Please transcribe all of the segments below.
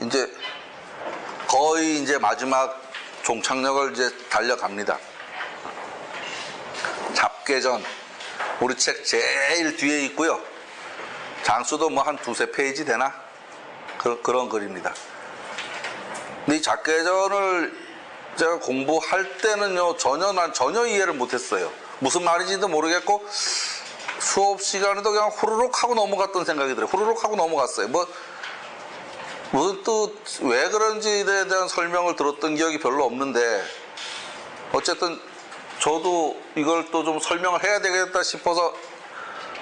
이제 거의 이제 마지막 종착역을 이제 달려갑니다. 잡괴전, 우리 책 제일 뒤에 있고요. 장수도 뭐 한 두세 페이지 되나? 그런 글입니다. 근데 이 잡괴전을 제가 공부할 때는요, 난 전혀 이해를 못했어요. 무슨 말인지도 모르겠고, 수업 시간에도 그냥 후루룩 하고 넘어갔던 생각이 들어요. 후루룩 하고 넘어갔어요. 무슨 또 왜 그런지에 대한 설명을 들었던 기억이 별로 없는데, 어쨌든 저도 이걸 또 좀 설명을 해야 되겠다 싶어서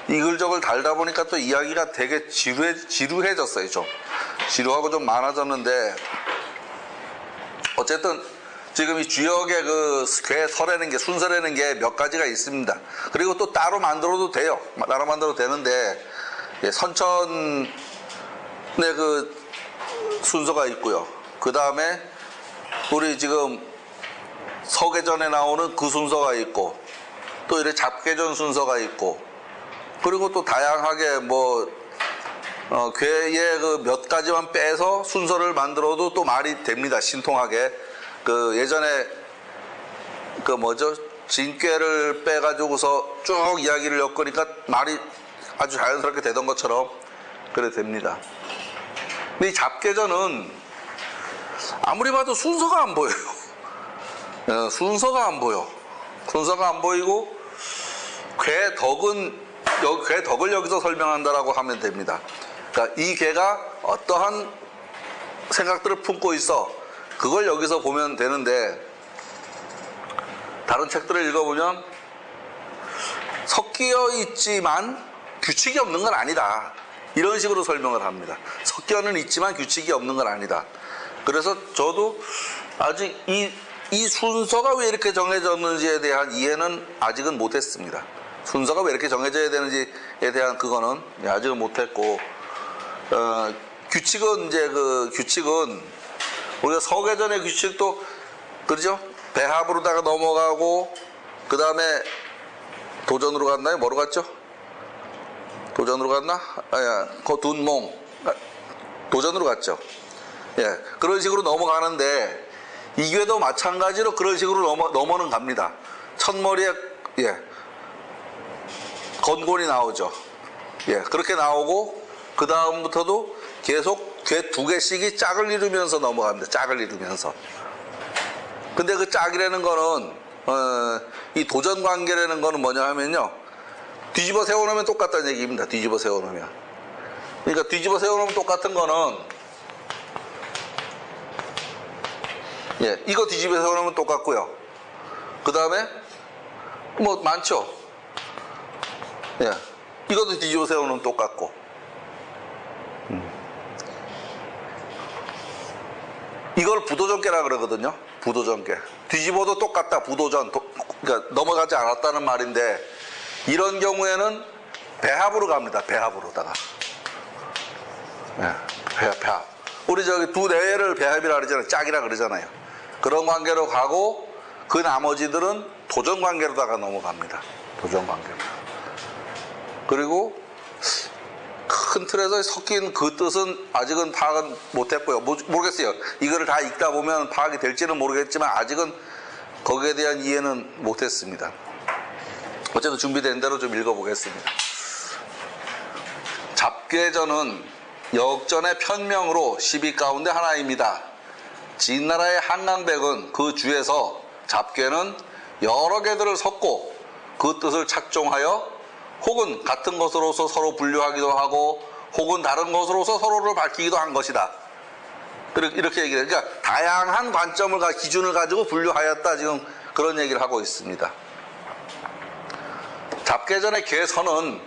이글저글 달다 보니까 또 이야기가 되게 지루해졌어요. 좀 지루하고 좀 많아졌는데, 어쨌든 지금 이 주역의 그 괴서라는 게, 순서라는 게 몇 가지가 있습니다. 그리고 또 따로 만들어도 돼요. 따로 만들어도 되는데, 선천의 그 순서가 있고요. 그 다음에 우리 지금 서괴전에 나오는 그 순서가 있고, 또 이렇게 잡괴전 순서가 있고, 그리고 또 다양하게 괴의 그 몇 가지만 빼서 순서를 만들어도 또 말이 됩니다. 신통하게. 그 예전에 진괴를 빼가지고서 쭉 이야기를 엮으니까 말이 아주 자연스럽게 되던 것처럼 그래 됩니다. 근데 이 잡괴전은 아무리 봐도 순서가 안 보여요. 순서가 안 보여. 순서가 안 보이고, 괴덕을 여기서 설명한다라고 하면 됩니다. 그러니까 이 괴가 어떠한 생각들을 품고 있어, 그걸 여기서 보면 되는데, 다른 책들을 읽어보면 섞여 있지만 규칙이 없는 건 아니다, 이런 식으로 설명을 합니다. 섞여는 있지만 규칙이 없는 건 아니다. 그래서 저도 아직 이 순서가 왜 이렇게 정해졌는지에 대한 이해는 아직은 못했습니다. 순서가 왜 이렇게 정해져야 되는지에 대한 그거는 아직은 못했고, 규칙은 우리가 서괴전의 규칙도 그러죠? 배합으로다가 넘어가고, 그 다음에 도전으로 갔나요? 뭐로 갔죠? 도전으로 갔나? 둔몽. 도전으로 갔죠. 예, 그런 식으로 넘어가는데, 이괴도 마찬가지로 그런 식으로 넘어는 갑니다. 첫머리에, 건곤이 나오죠. 예, 그렇게 나오고, 그 다음부터도 계속 괴 두 개씩이 짝을 이루면서 넘어갑니다. 짝을 이루면서. 근데 그 짝이라는 거는, 이 도전 관계라는 거는 뭐냐 하면요, 뒤집어 세워놓으면 똑같다는 얘기입니다. 뒤집어 세워놓으면. 그러니까 뒤집어 세워놓으면 똑같은 거는, 이거 뒤집어 세워놓으면 똑같고요. 그 다음에 많죠. 이것도 뒤집어 세워놓으면 똑같고. 이걸 부도전계라 그러거든요. 부도전계. 뒤집어도 똑같다. 부도전. 그러니까 넘어가지 않았다는 말인데, 이런 경우에는 배합으로 갑니다. 배합으로다가. 배합. 우리 저기 두 내외를 배합이라 그러잖아요. 짝이라 그러잖아요. 그런 관계로 가고, 그 나머지들은 도전 관계로다가 넘어갑니다. 도전 관계로. 그리고 큰 틀에서 섞인 그 뜻은 아직은 파악은 못했고요. 모르겠어요. 이거를 다 읽다 보면 파악이 될지는 모르겠지만, 아직은 거기에 대한 이해는 못했습니다. 어쨌든 준비된 대로 좀 읽어보겠습니다. 잡괴전은 역전의 편명으로 10위 가운데 하나입니다. 진나라의 한강백은 그 주에서 잡괴는 여러 개들을 섞고 그 뜻을 착종하여 혹은 같은 것으로서 서로 분류하기도 하고, 혹은 다른 것으로서 서로를 밝히기도 한 것이다. 이렇게 얘기해요. 그러니까 다양한 관점을 기준을 가지고 분류하였다, 지금 그런 얘기를 하고 있습니다. 잡괴전의 괴서는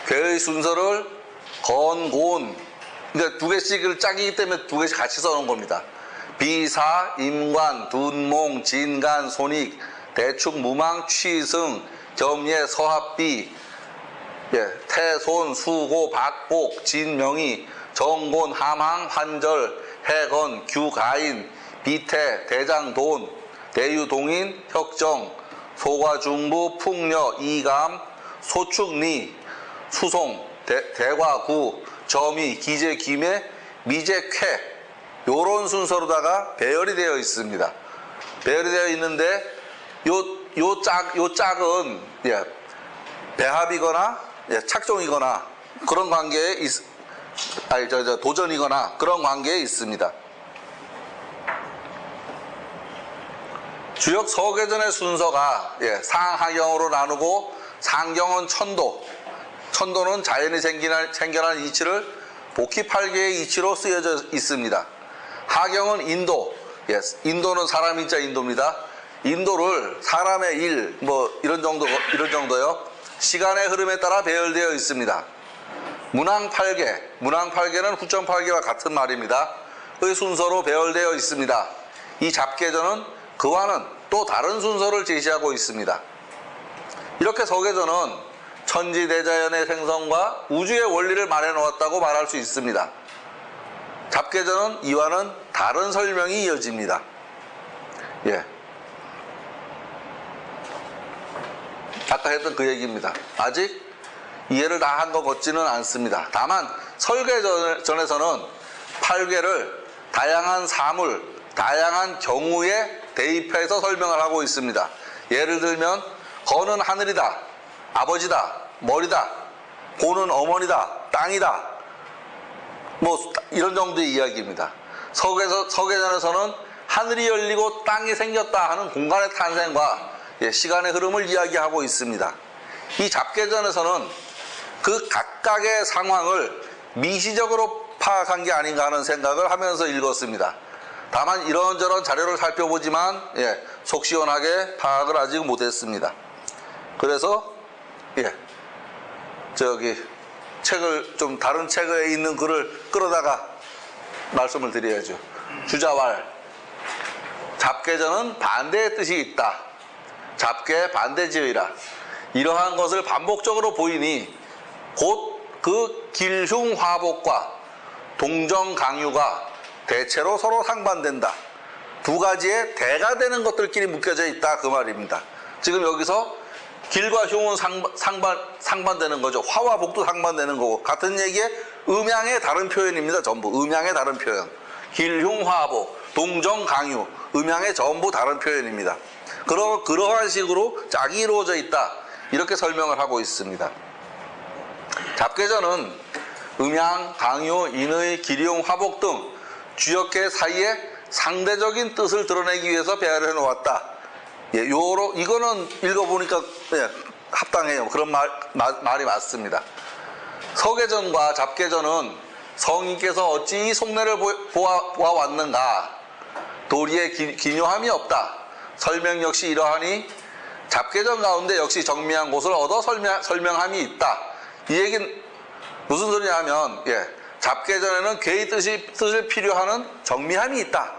괴의 순서를 건곤, 그러니까 두 개씩을 짝이기 때문에 두 개씩 같이 써놓은 겁니다. 비사, 임관, 둔몽, 진간, 손익, 대축, 무망, 취승, 겸예, 서합비, 태손, 수고, 박복, 진명이, 정곤, 함항, 환절, 해건, 규가인, 비태, 대장돈, 대유동인, 혁정, 소과중부, 풍녀, 이감, 소축리, 수송, 대과구, 점이, 기재, 기매, 미제, 쾌, 요런 순서로다가 배열이 되어 있습니다. 배열이 되어 있는데 요 짝은 배합이거나 착종이거나 그런 관계에 도전이거나 그런 관계에 있습니다. 주역 서계전의 순서가 상하경으로 나누고 상경은 천도, 천도는 자연이 생겨난 이치를 복희팔계의 이치로 쓰여져 있습니다. 하경은 인도, 인도는 사람 인자 인도입니다. 인도를 사람의 일, 이런 정도요. 시간의 흐름에 따라 배열되어 있습니다. 문왕팔계, 문왕팔계는 9.8계와 같은 말입니다. 의 순서로 배열되어 있습니다. 이 잡계전은 그와는 또 다른 순서를 제시하고 있습니다. 이렇게 서계전은 천지대자연의 생성과 우주의 원리를 말해 놓았다고 말할 수 있습니다. 잡계전은 이와는 다른 설명이 이어집니다. 아까 했던 그 얘기입니다. 아직 이해를 다 한 것 같지는 않습니다. 다만 설계전에서는 팔계를 다양한 사물, 다양한 경우에 대입해서 설명을 하고 있습니다. 예를 들면 거는 하늘이다, 아버지다, 머리다, 고는 어머니다, 땅이다, 이런 정도의 이야기입니다. 서계전에서는 하늘이 열리고 땅이 생겼다 하는 공간의 탄생과 시간의 흐름을 이야기하고 있습니다. 이 잡계전에서는 그 각각의 상황을 미시적으로 파악한 게 아닌가 하는 생각을 하면서 읽었습니다. 다만 이런저런 자료를 살펴보지만 속 시원하게 파악을 아직 못했습니다. 그래서 책을 좀 다른 책에 있는 글을 끌어다가 말씀을 드려야죠. 주자왈, 잡계전은 반대의 뜻이 있다. 잡계 반대지의라. 이러한 것을 반복적으로 보이니 곧 그 길흉화복과 동정강유가 대체로 서로 상반된다. 두 가지의 대가 되는 것들끼리 묶여져 있다 그 말입니다. 지금 여기서 길과 흉은 상반되는 거죠. 화와 복도 상반되는 거고 같은 얘기에 음양의 다른 표현입니다. 전부 음양의 다른 표현. 길흉화복, 동정강유, 음양의 전부 다른 표현입니다. 그러한 식으로 짝이 이루어져 있다. 이렇게 설명을 하고 있습니다. 잡계전은 음양, 강유, 인의, 기룡, 화복 등 주역계 사이에 상대적인 뜻을 드러내기 위해서 배열해 놓았다. 이거는 읽어보니까 합당해요. 그런 말이 맞습니다. 서계전과 잡계전은 성인께서 어찌 이 속내를 보아왔는가? 도리에 기묘함이 없다. 설명 역시 이러하니 잡계전 가운데 역시 정미한 곳을 얻어 설명함이 있다. 이 얘기는 무슨 소리냐 하면 잡계전에는 괴의 뜻을 필요하는 정미함이 있다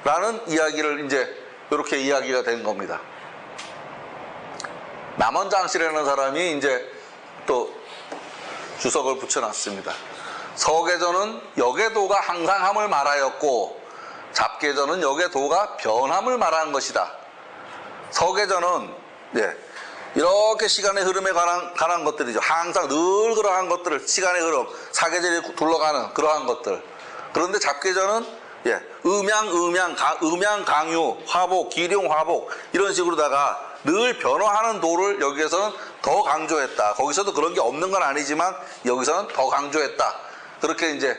라는 이야기를 이제 이렇게 이야기가 된 겁니다. 남원장씨라는 사람이 이제 또 주석을 붙여놨습니다. 서계전은 역의도가 항상함을 말하였고 잡계전은 역의도가 변함을 말하는 것이다. 서계전은 이렇게 시간의 흐름에 관한 것들이죠. 항상 늘 그러한 것들을 시간의 흐름, 사계절이 둘러가는 그러한 것들. 그런데 잡계전은 음양, 강유, 화복, 기룡, 화복 이런 식으로다가 늘 변화하는 도를 여기에서는 더 강조했다. 거기서도 그런 게 없는 건 아니지만 여기서는 더 강조했다. 그렇게 이제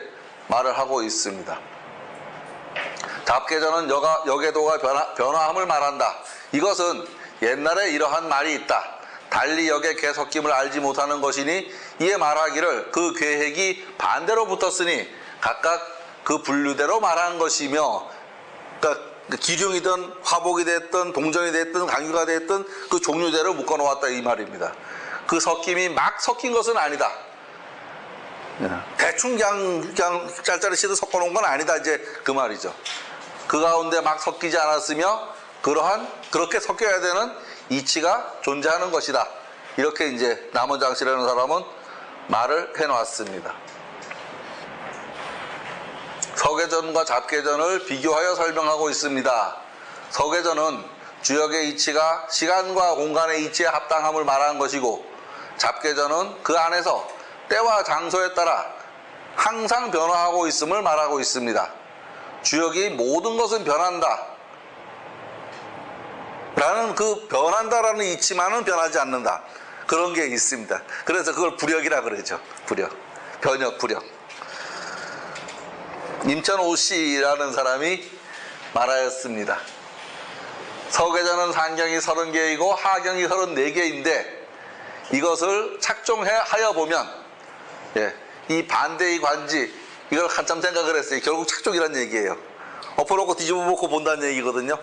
말을 하고 있습니다. 잡계전은 역의도가 변화함을 말한다. 이것은 옛날에 이러한 말이 있다. 달리 역의 개섞임을 알지 못하는 것이니 이에 말하기를 그 계획이 반대로 붙었으니 각각 그 분류대로 말하는 것이며, 그러니까 기룡이든 화복이 됐든 동정이 됐든 강유가 됐든 그 종류대로 묶어놓았다 이 말입니다. 그 섞임이 막 섞인 것은 아니다. 대충 그냥 짤짤이시도 섞어놓은 건 아니다 이제 그 말이죠. 그 가운데 막 섞이지 않았으며 그렇게 섞여야 되는 이치가 존재하는 것이다. 이렇게 이제 남원장씨라는 사람은 말을 해놨습니다. 서계전과 잡계전을 비교하여 설명하고 있습니다. 서계전은 주역의 이치가 시간과 공간의 이치에 합당함을 말하는 것이고 잡계전은 그 안에서 때와 장소에 따라 항상 변화하고 있음을 말하고 있습니다. 주역이 모든 것은 변한다 라는 그 변한다라는 이치만은 변하지 않는다, 그런 게 있습니다. 그래서 그걸 불역이라 그러죠. 불역, 변역, 불역. 임천오 씨라는 사람이 말하였습니다. 서계전은 상경이 30개이고 하경이 34개인데 이것을 착종하여 보면, 이 반대의 관지, 이걸 한참 생각을 했어요. 결국 착종이란 얘기예요. 엎어놓고 뒤집어 놓고 본다는 얘기거든요.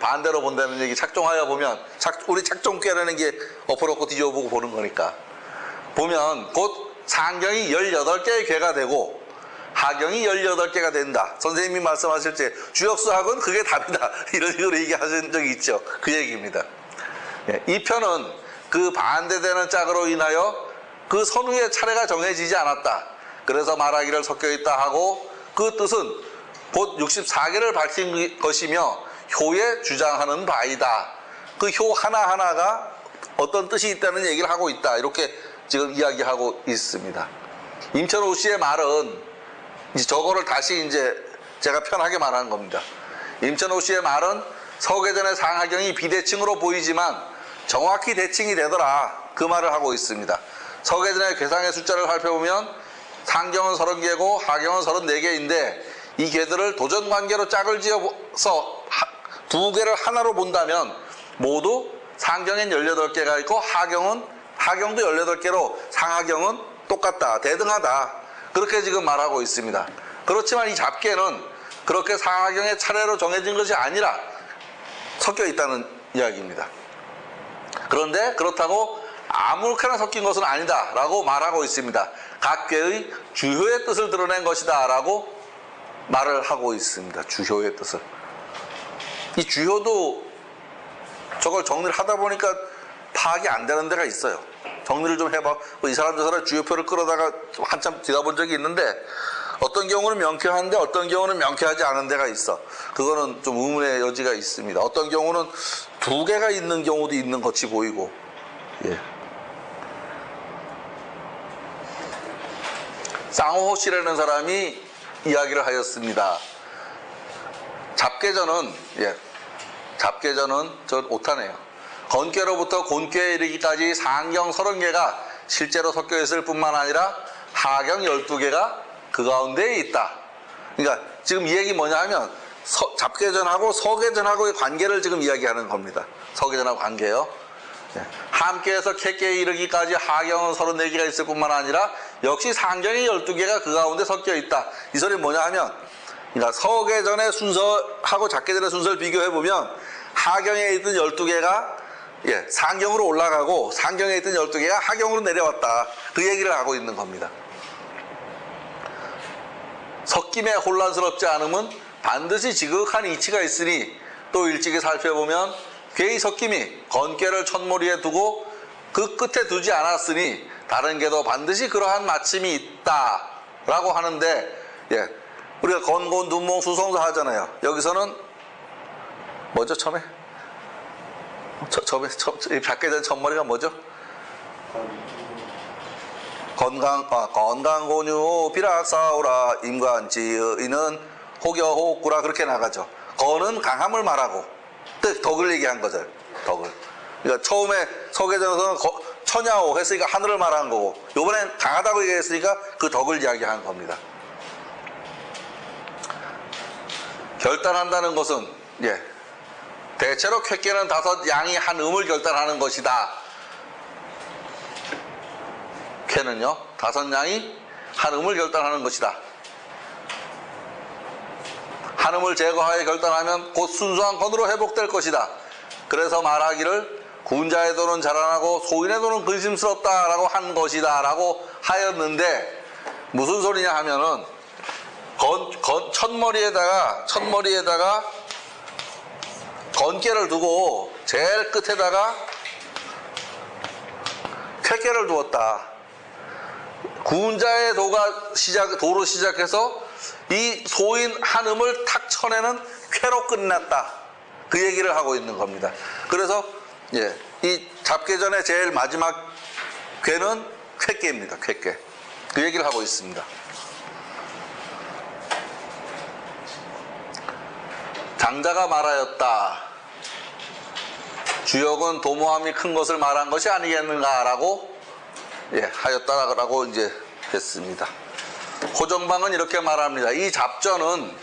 반대로 본다는 얘기. 착종하여 보면, 우리 착종계라는 게 엎어놓고 뒤집어 보고 보는 거니까. 보면 곧 상경이 18개의 괴가 되고 하경이 18개가 된다. 선생님이 말씀하실 때 주역수학은 그게 답이다, 이런 식으로 얘기하신 적이 있죠. 그 얘기입니다. 이 편은 그 반대되는 짝으로 인하여 그 선후의 차례가 정해지지 않았다. 그래서 말하기를 섞여있다 하고, 그 뜻은 곧 64개를 밝힌 것이며 효에 주장하는 바이다. 그 효 하나하나가 어떤 뜻이 있다는 얘기를 하고 있다, 이렇게 지금 이야기하고 있습니다. 임천오 씨의 말은 이제 저거를 다시 이제 제가 편하게 말하는 겁니다. 임천오 씨의 말은 서계전의 상하경이 비대칭으로 보이지만 정확히 대칭이 되더라, 그 말을 하고 있습니다. 서계전의 괴상의 숫자를 살펴보면 상경은 30개고 하경은 34개인데 이 개들을 도전관계로 짝을 지어서 두 개를 하나로 본다면 모두 상경엔 18개가 있고 하경도 18개로 상하경은 똑같다, 대등하다, 그렇게 지금 말하고 있습니다. 그렇지만 이 잡계는 그렇게 상하경의 차례로 정해진 것이 아니라 섞여 있다는 이야기입니다. 그런데 그렇다고 아무렇게나 섞인 것은 아니다 라고 말하고 있습니다. 각 궤의 주효의 뜻을 드러낸 것이다 라고 말을 하고 있습니다. 주효의 뜻을. 이 주효도 저걸 정리를 하다 보니까 파악이 안 되는 데가 있어요. 정리를 좀 해봐. 이 사람 저 사람 주요표를 끌어다가 한참 뒤다본 적이 있는데 어떤 경우는 명쾌한데 어떤 경우는 명쾌하지 않은 데가 있어. 그거는 좀 의문의 여지가 있습니다. 어떤 경우는 2개가 있는 경우도 있는 것 같이 보이고. 쌍호 씨라는 사람이 이야기를 하였습니다. 잡계전은 저 오타네요. 건괴로부터 곤괴에 이르기까지 상경 30개가 실제로 섞여 있을 뿐만 아니라 하경 12개가 그 가운데에 있다. 그러니까 지금 이 얘기 뭐냐 하면 잡계전하고 서계전하고의 관계를 지금 이야기하는 겁니다. 서계전하고 관계요. 함께해서 객계에 이르기까지 하경은 34개가 있을 뿐만 아니라 역시 상경이 12개가 그 가운데 섞여 있다. 이 소리는 뭐냐 하면, 그러니까 서계전의 순서하고 잡계전의 순서를 비교해보면 하경에 있던 12개가 상경으로 올라가고 상경에 있던 12개가 하경으로 내려왔다, 그 얘기를 하고 있는 겁니다. 섞임에 혼란스럽지 않음은 반드시 지극한 이치가 있으니 또 일찍이 살펴보면 괴의 섞임이 건괴를 첫머리에 두고 그 끝에 두지 않았으니 다른 괴도 반드시 그러한 마침이 있다 라고 하는데, 우리가 건곤, 둔몽, 수성사 하잖아요. 여기서는 뭐죠? 처음에 잡계전 첫머리가 뭐죠? 건강곤유 비락사오라 임관지의는 혹여혹구라, 그렇게 나가죠. 건은 강함을 말하고 덕을 얘기한 거죠. 덕을. 그러니까 처음에 서계전에서는 처냐오 했으니까 하늘을 말하는 거고, 요번엔 강하다고 얘기했으니까 그 덕을 이야기한 겁니다. 결단한다는 것은 대체로 쾌계는 5 양이 한 음을 결단하는 것이다. 쾌는요 5 양이 한 음을 결단하는 것이다. 한 음을 제거하여 결단하면 곧 순수한 건으로 회복될 것이다. 그래서 말하기를 군자의 도는 자라나고 소인의 도는 근심스럽다 라고 한 것이다 라고 하였는데, 무슨 소리냐 하면은 첫머리에다가 건깨를 두고 제일 끝에다가 쾌깨를 두었다. 군자의 도로 시작해서 이 소인 한 음을 탁 쳐내는 쾌로 끝났다, 그 얘기를 하고 있는 겁니다. 그래서 이 잡계전의 제일 마지막 쾌는 쾌깨입니다. 쾌깨. 그 얘기를 하고 있습니다. 장자가 말하였다. 주역은 도모함이 큰 것을 말한 것이 아니겠는가라고 하였다라고 이제 했습니다. 호정방은 이렇게 말합니다. 이 잡전은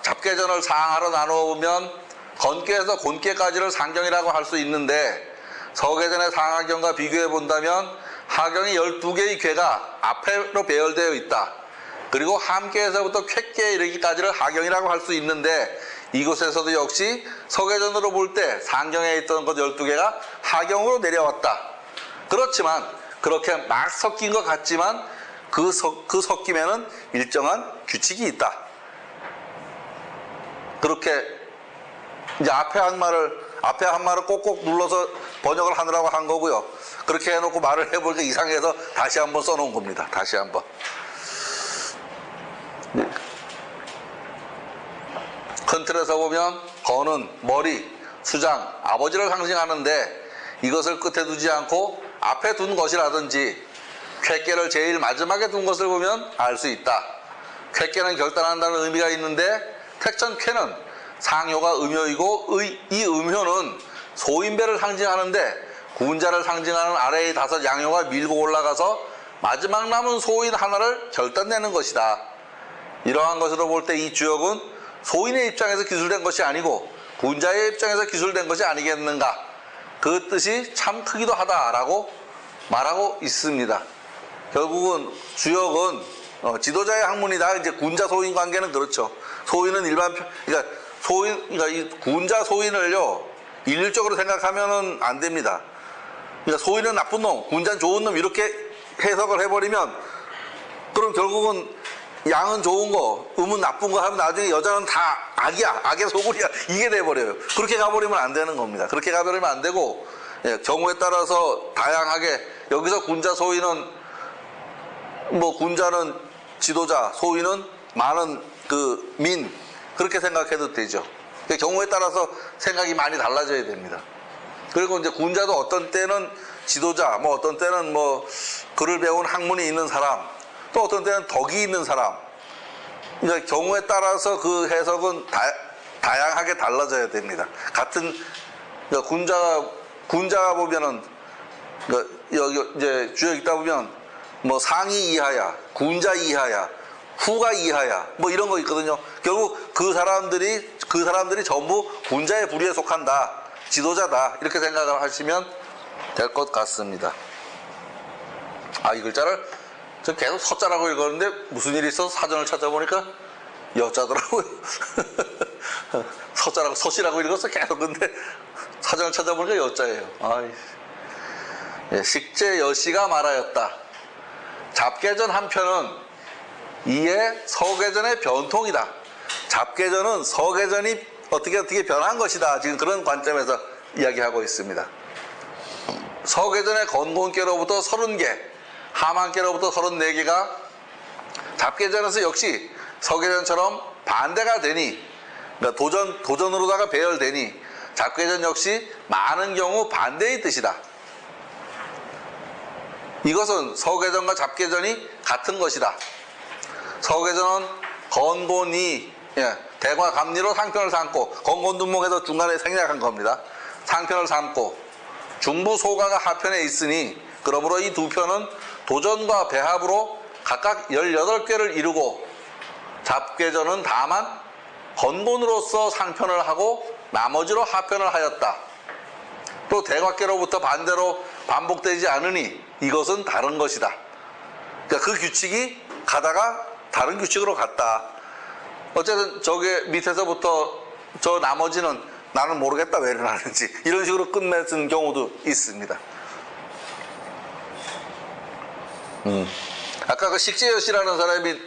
잡계전을 상하로 나누면 건계에서 곤계까지를 상경이라고 할 수 있는데 서계전의 상하경과 비교해 본다면 하경이 12개의 궤가 앞으로 배열되어 있다. 그리고 함계에서부터 쾌계에 이르기까지를 하경이라고 할 수 있는데 이곳에서도 역시 서계전으로 볼 때 상경에 있던 것 12개가 하경으로 내려왔다. 그렇지만 그렇게 막 섞인 것 같지만 그 섞임에는 일정한 규칙이 있다. 그렇게 이제 앞에 한 말을 꼭꼭 눌러서 번역을 하느라고 한 거고요. 그렇게 해놓고 말을 해보니까 이상해서 다시 한번 써놓은 겁니다. 다시 한번. 네. 큰 틀에서 보면 건은 머리, 수장, 아버지를 상징하는데 이것을 끝에 두지 않고 앞에 둔 것이라든지 쾌계를 제일 마지막에 둔 것을 보면 알 수 있다. 쾌계는 결단한다는 의미가 있는데 택천쾌는 상효가 음효이고 이 음효는 소인배를 상징하는데 군자를 상징하는 아래의 5 양효가 밀고 올라가서 마지막 남은 소인 하나를 결단내는 것이다. 이러한 것으로 볼 때 이 주역은 소인의 입장에서 기술된 것이 아니고 군자의 입장에서 기술된 것이 아니겠는가. 그 뜻이 참 크기도 하다라고 말하고 있습니다. 결국은 주역은 지도자의 학문이다. 이제 군자 소인 관계는 그렇죠. 소인은 그러니까 이 군자 소인을요 일률적으로 생각하면은 안 됩니다. 그러니까 소인은 나쁜 놈, 군자는 좋은 놈 이렇게 해석을 해버리면 그럼 결국은 양은 좋은 거, 음은 나쁜 거 하면 나중에 여자는 다 악이야, 악의 소굴이야 이게 돼버려요. 그렇게 가버리면 안 되는 겁니다. 그렇게 가버리면 안 되고 경우에 따라서 다양하게 여기서 군자 소인은 뭐 군자는 지도자, 소인은 많은 그 민 그렇게 생각해도 되죠. 경우에 따라서 생각이 많이 달라져야 됩니다. 그리고 이제 군자도 어떤 때는 지도자, 뭐 어떤 때는 뭐 글을 배운 학문이 있는 사람, 또 어떤 때는 덕이 있는 사람. 그러니까 경우에 따라서 그 해석은 다양하게 달라져야 됩니다. 같은 그러니까 군자가 보면은 그러니까 여기 이제 주역 있다 보면 뭐 상이 이하야, 군자 이하야, 후가 이하야, 뭐 이런 거 있거든요. 결국 그 사람들이 전부 군자의 부류에 속한다, 지도자다 이렇게 생각을 하시면 될 것 같습니다. 이 글자를 저 계속 서자라고 읽었는데 무슨 일이 있어서 사전을 찾아보니까 여자더라고요. 서자라고 서시라고 읽었어 계속. 근데 사전을 찾아보니까 여자예요. 식제 여시가 말하였다. 잡계전 한편은 이에 서계전의 변통이다. 잡계전은 서계전이 어떻게 변한 것이다. 지금 그런 관점에서 이야기하고 있습니다. 서계전의 건곤계로부터 30개, 하만계로부터 34개가 잡계전에서 역시 서계전처럼 반대가 되니, 그러니까 도전으로다가 배열되니 잡계전 역시 많은 경우 반대의 뜻이다. 이것은 서계전과 잡계전이 같은 것이다. 서계전은 건곤이 대과 감리로 상편을 삼고, 건곤둔목에서 중간에 생략한 겁니다. 상편을 삼고 중부 소가가 하편에 있으니 그러므로 이 두 편은 도전과 배합으로 각각 18개를 이루고 잡계전은 다만 건곤으로서 상편을 하고 나머지로 하편을 하였다. 또 대곽계로부터 반대로 반복되지 않으니 이것은 다른 것이다. 그러니까 그 규칙이 가다가 다른 규칙으로 갔다. 어쨌든 저게 밑에서부터 저 나머지는 나는 모르겠다 왜 이러는지 이런 식으로 끝맺은 경우도 있습니다. 아까 그 식재여씨라는 사람이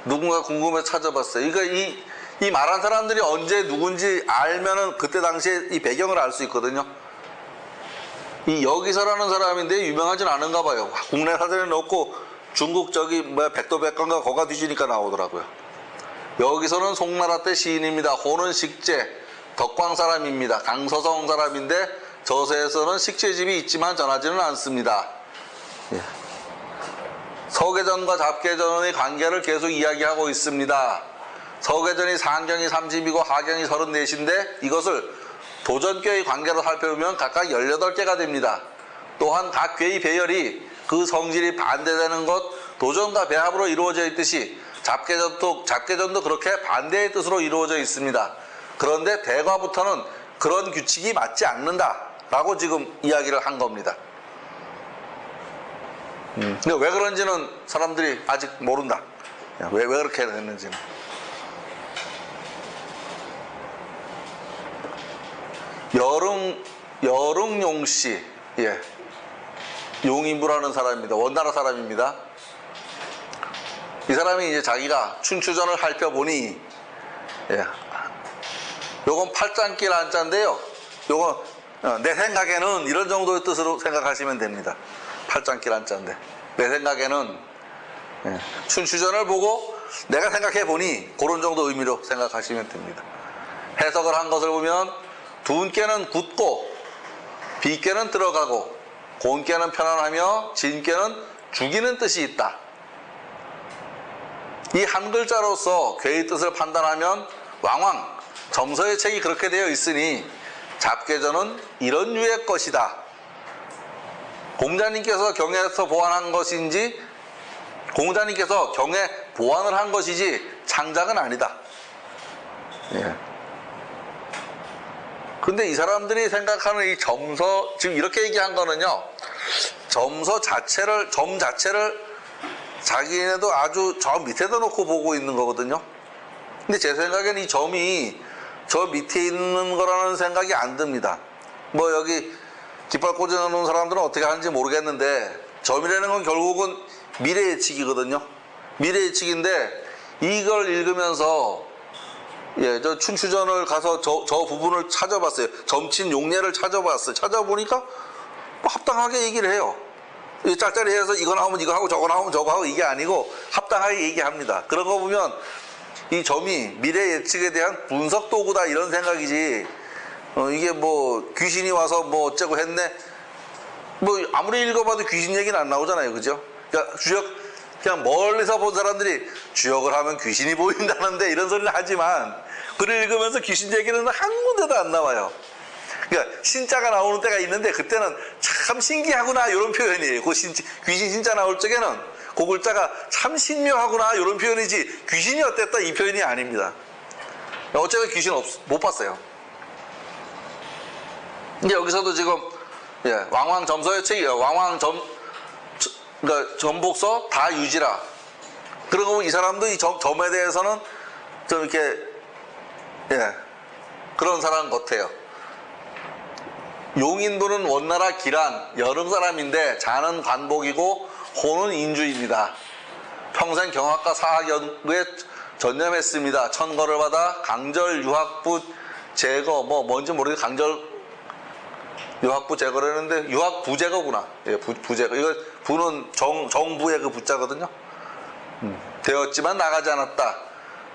누군가 궁금해서 찾아봤어요. 그러니까 이 말한 사람들이 언제 누군지 알면은 그때 당시에 이 배경을 알 수 있거든요. 이 여기서라는 사람인데 유명하진 않은가 봐요. 국내 사전에 넣고 중국 백도백관가 거가 뒤지니까 나오더라고요. 여기서는 송나라 때 시인입니다. 호는 식재, 덕광 사람입니다. 강서성 사람인데 저서에서는 식재집이 있지만 전하지는 않습니다. 서계전과 잡계전의 관계를 계속 이야기하고 있습니다. 서계전이 상경이 30이고 하경이 34인데 이것을 도전교의 관계로 살펴보면 각각 18개가 됩니다. 또한 각 궤의 배열이 그 성질이 반대되는 것, 도전과 배합으로 이루어져 있듯이 잡계전도 그렇게 반대의 뜻으로 이루어져 있습니다. 그런데 대과부터는 그런 규칙이 맞지 않는다라고 지금 이야기를 한 겁니다. 근데 왜 그런지는 사람들이 아직 모른다. 왜 그렇게 됐는지는. 여릉용씨, 예, 용인부라는 사람입니다. 원나라 사람입니다. 이 사람이 이제 자기가 춘추전을 살펴보니, 예, 요건 팔짱길 한자인데요. 요건 내 생각에는 이런 정도의 뜻으로 생각하시면 됩니다. 팔짱길 한자인데 내 생각에는, 예, 춘추전을 보고 내가 생각해 보니 그런 정도 의미로 생각하시면 됩니다. 해석을 한 것을 보면 둔께는 굳고 비께는 들어가고 곤께는 편안하며 진께는 죽이는 뜻이 있다. 이 한 글자로서 괴의 뜻을 판단하면 왕왕 점서의 책이 그렇게 되어 있으니 잡계전은 이런 류의 것이다. 공자님께서 경에서 보완한 것인지 공자님께서 경에 보완을 한 것이지 창작은 아니다. 예. 근데 이 사람들이 생각하는 이 점서, 지금 이렇게 얘기한 거는요, 점 자체를 자기네도 아주 저 밑에다 놓고 보고 있는 거거든요. 근데 제 생각에는 이 점이 저 밑에 있는 거라는 생각이 안 듭니다. 뭐 여기 깃발 꽂아놓은 사람들은 어떻게 하는지 모르겠는데, 점이라는 건 결국은 미래 예측이거든요. 미래 예측인데 이걸 읽으면서, 예, 저 춘추전을 가서 저 부분을 찾아봤어요. 점친 용례를 찾아봤어요. 찾아보니까 뭐 합당하게 얘기를 해요. 짤짤이 해서 이거 나오면 이거 하고 저거 나오면 저거 하고 이게 아니고 합당하게 얘기합니다. 그런 거 보면 이 점이 미래 예측에 대한 분석 도구다 이런 생각이지, 이게 뭐 귀신이 와서 뭐 어쩌고 했네, 뭐 아무리 읽어봐도 귀신 얘기는 안 나오잖아요. 그죠? 그러니까 그냥 멀리서 본 사람들이 주역을 하면 귀신이 보인다는데 이런 소리를 하지만 글을 읽으면서 귀신 얘기는 한 군데도 안 나와요. 그러니까 신자가 나오는 때가 있는데 그때는 참 신기하구나 이런 표현이에요. 그 귀신 신자 나올 적에는 그 글자가 참 신묘하구나 이런 표현이지 귀신이 어땠다 이 표현이 아닙니다. 어쨌든 귀신 못 봤어요. 근데 여기서도 지금, 예, 왕왕 점서의 책이에요. 그러니까 전복서 다 유지라. 그러고 보면 이 사람도 이 점에 대해서는 좀 이렇게, 예, 그런 사람 같아요. 용인부는 원나라 기란 여릉 사람인데 자는 관복이고 호는 인주입니다. 평생 경학과 사학 연구에 전념했습니다. 천거를 받아 강절 유학부 제거, 뭐 뭔지 모르겠는데 강절 유학부 제거를 했는데 유학부 제거구나. 예, 부제거. 이거 부는 정부의 그 부자거든요. 되었지만 나가지 않았다.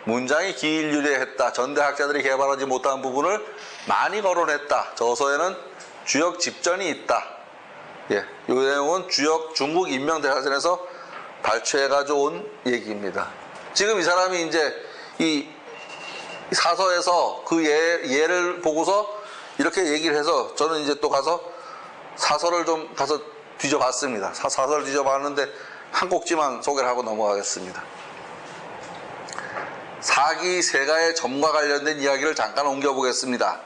문장이 기일유래했다. 전대학자들이 개발하지 못한 부분을 많이 거론했다. 저서에는 주역 집전이 있다. 예, 이 내용은 주역 중국 인명대사전에서 발췌해가지고 온 얘기입니다. 지금 이 사람이 이제 이 사서에서 그 예를 보고서 이렇게 얘기를 해서 저는 이제 또 가서 사서를 좀 가서 뒤져봤습니다. 사서를 뒤져봤는데 한 꼭지만 소개를 하고 넘어가겠습니다. 사기 세가의 점과 관련된 이야기를 잠깐 옮겨보겠습니다.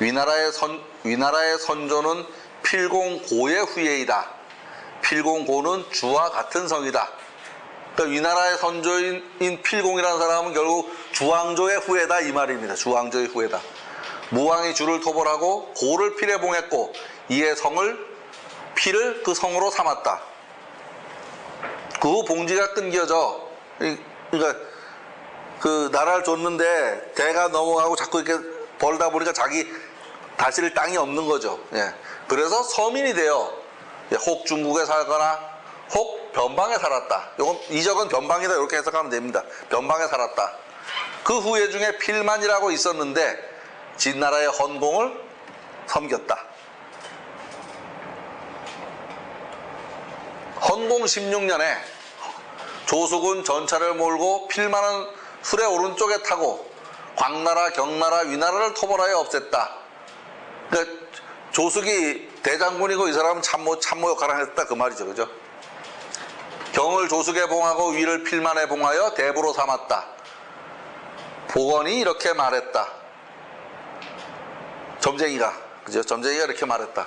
위나라의 선조는 필공고의 후예이다. 필공고는 주와 같은 성이다. 그러니까 위나라의 선조인 필공이라는 사람은 결국 주왕조의 후예다 이 말입니다. 주왕조의 후예다. 무왕이 주를 토벌하고 고를 필에 봉했고 이에 피를 그 성으로 삼았다. 그 후 봉지가 끊겨져. 그러니까 그 나라를 줬는데 대가 넘어가고 자꾸 이렇게 벌다 보니까 자기 다스릴 땅이 없는 거죠. 예. 그래서 서민이 되어 혹 중국에 살거나 혹 변방에 살았다. 요건 이적은 변방이다 이렇게 해석하면 됩니다. 변방에 살았다. 그 후예 중에 필만이라고 있었는데 진나라의 헌공을 섬겼다. 헌공 16년에 조수군 전차를 몰고 필만은 술의 오른쪽에 타고 광나라, 경나라, 위나라를 토벌하여 없앴다. 그러니까 조숙이 대장군이고 이 사람은 참모 역할을 했다 그 말이죠. 그죠? 경을 조숙에 봉하고 위를 필만에 봉하여 대부로 삼았다. 복원이 이렇게 말했다. 점쟁이가, 그죠? 점쟁이가 이렇게 말했다.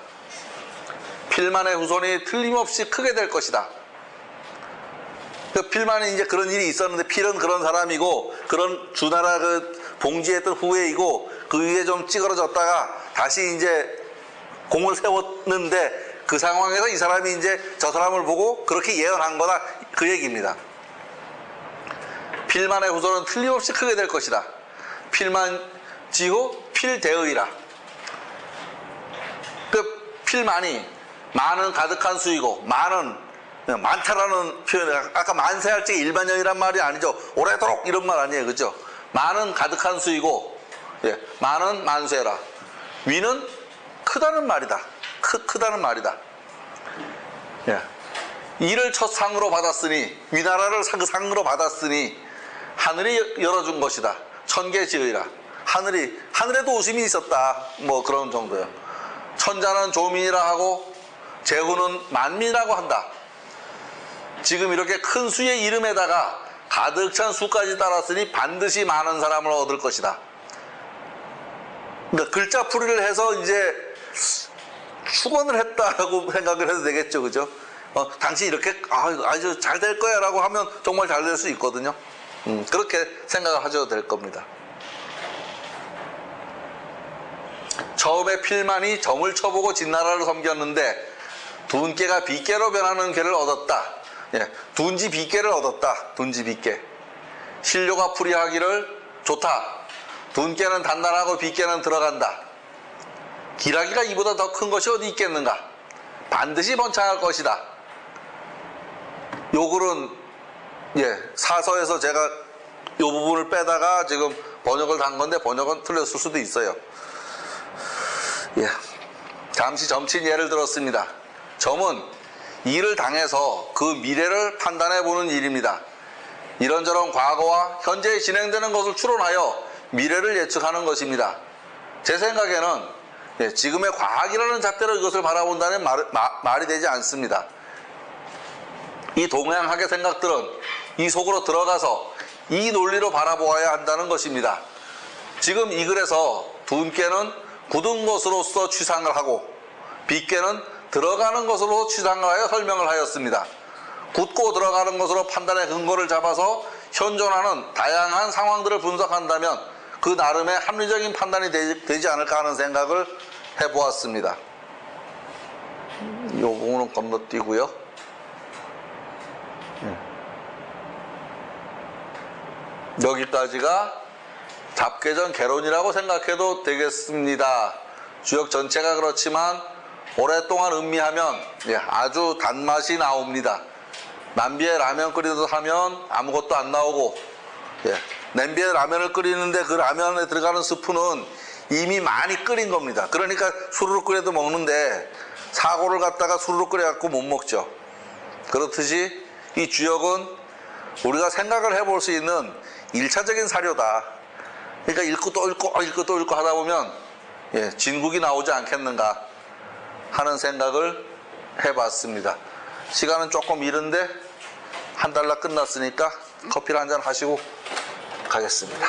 필만의 후손이 틀림없이 크게 될 것이다. 그 필만이 이제 그런 일이 있었는데, 필은 그런 사람이고, 그런 주나라 그 봉지했던 후예이고, 그 위에 좀 찌그러졌다가 다시 이제 공을 세웠는데, 그 상황에서 이 사람이 이제 저 사람을 보고 그렇게 예언한 거다. 그 얘기입니다. 필만의 후손은 틀림없이 크게 될 것이다. 필만지고 필대의라. 그 필만이 많은 가득한 수이고, 많다라는 표현, 아까 만세할 때 일반형이란 말이 아니죠. 오래도록 이런 말 아니에요. 그죠? 많은 가득한 수이고, 예, 많은 만세라. 위는 크다는 말이다. 크다는 말이다. 예. 이를 첫 상으로 받았으니, 위나라를 상으로 받았으니, 하늘이 열어준 것이다. 천계지의라. 하늘에도 오심이 있었다. 뭐 그런 정도요. 천자는 조민이라 하고, 제후는 만민이라고 한다. 지금 이렇게 큰 수의 이름에다가 가득 찬 수까지 따랐으니 반드시 많은 사람을 얻을 것이다. 그러니까 글자풀이를 해서 이제 축원을 했다라고 생각을 해도 되겠죠. 그죠? 당신 이렇게 아주 잘 될 거야 라고 하면 정말 잘 될 수 있거든요. 그렇게 생각을 하셔도 될 겁니다. 처음에 필만이 점을 쳐보고 진나라를 섬겼는데 둔께가 빗개로 변하는 괴를 얻었다. 예, 둔지 빗개를 얻었다. 둔지 빗개. 신료가 풀이하기를 좋다. 둔께는 단단하고 빗개는 들어간다. 기라기가 이보다 더 큰 것이 어디 있겠는가? 반드시 번창할 것이다. 요 글은 사서에서 제가 요 부분을 빼다가 지금 번역을 한 건데 번역은 틀렸을 수도 있어요. 예, 잠시 점친 예를 들었습니다. 점은 일을 당해서 그 미래를 판단해 보는 일입니다. 이런저런 과거와 현재에 진행되는 것을 추론하여 미래를 예측하는 것입니다. 제 생각에는 지금의 과학이라는 잣대로 이것을 바라본다는 말이 되지 않습니다. 이 동양학의 생각들은 이 속으로 들어가서 이 논리로 바라보아야 한다는 것입니다. 지금 이 글에서 둔께는 굳은 것으로서 추상을 하고 빗개는 들어가는 것으로 추상을 하여 설명을 하였습니다. 굳고 들어가는 것으로 판단의 근거를 잡아서 현존하는 다양한 상황들을 분석한다면 그 나름의 합리적인 판단이 되지 않을까 하는 생각을 해보았습니다. 이 부분은 건너뛰고요. 여기까지가 잡계전 개론이라고 생각해도 되겠습니다. 주역 전체가 그렇지만 오랫동안 음미하면 아주 단맛이 나옵니다. 남비에 라면 끓이듯 하면 아무것도 안 나오고, 냄비에 라면을 끓이는데 그 라면에 들어가는 스프는 이미 많이 끓인 겁니다. 그러니까 수르륵 끓여도 먹는데 사고를 갖다가 수르륵 끓여갖고 못 먹죠. 그렇듯이 이 주역은 우리가 생각을 해볼 수 있는 1차적인 사료다. 그러니까 읽고 또 읽고 읽고 또 읽고 하다 보면 진국이 나오지 않겠는가 하는 생각을 해봤습니다. 시간은 조금 이른데 한 달나 끝났으니까 커피를 한잔 하시고 가겠습니다.